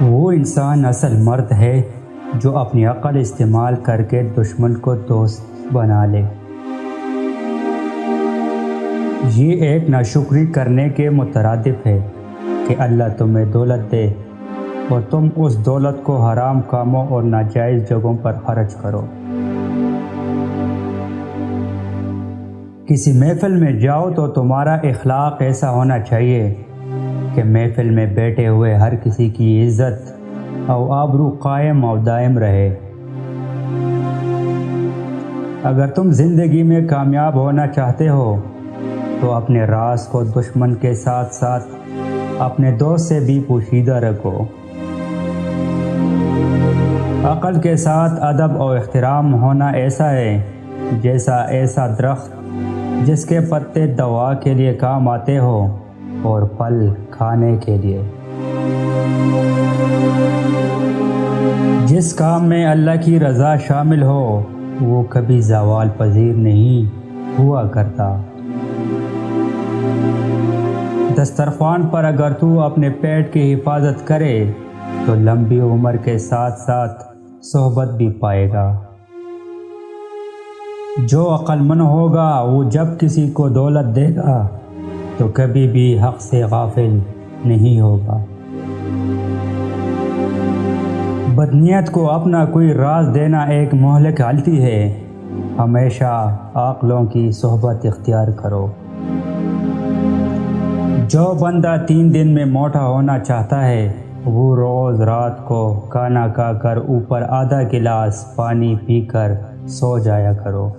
وہ انسان اصل مرد ہے جو اپنی عقل استعمال کر کے دشمن کو دوست بنا لے۔ یہ ایک ناشکری کرنے کے مترادف ہے کہ اللہ تمہیں دولت دے اور تم اس دولت کو حرام کاموں اور ناجائز جگہوں پر خرچ کرو۔ کسی محفل میں جاؤ تو تمہارا اخلاق ایسا ہونا چاہیے کہ محفل میں بیٹھے ہوئے ہر کسی کی عزت اور آبرو قائم و دائم رہے۔ اگر تم زندگی میں کامیاب ہونا چاہتے ہو تو اپنے راز کو دشمن کے ساتھ ساتھ اپنے دوست سے بھی پوشیدہ رکھو۔ عقل کے ساتھ ادب اور احترام ہونا ایسا ہے جیسا ایسا درخت جس کے پتے دوا کے لیے کام آتے ہو اور پھل کھانے کے لیے۔ جس کام میں اللہ کی رضا شامل ہو وہ کبھی زوال پذیر نہیں ہوا کرتا۔ دسترخوان پر اگر تو اپنے پیٹ کی حفاظت کرے تو لمبی عمر کے ساتھ ساتھ صحبت بھی پائے گا۔ جو عقل مند ہوگا وہ جب کسی کو دولت دے گا تو کبھی بھی حق سے غافل نہیں ہوگا۔ بدنیت کو اپنا کوئی راز دینا ایک مہلک غلطی ہے۔ ہمیشہ عاقلوں کی صحبت اختیار کرو۔ جو بندہ 3 دن میں موٹا ہونا چاہتا ہے وہ روز رات کو کھانا کھا کر اوپر آدھا گلاس پانی پی کر سو جایا کرو۔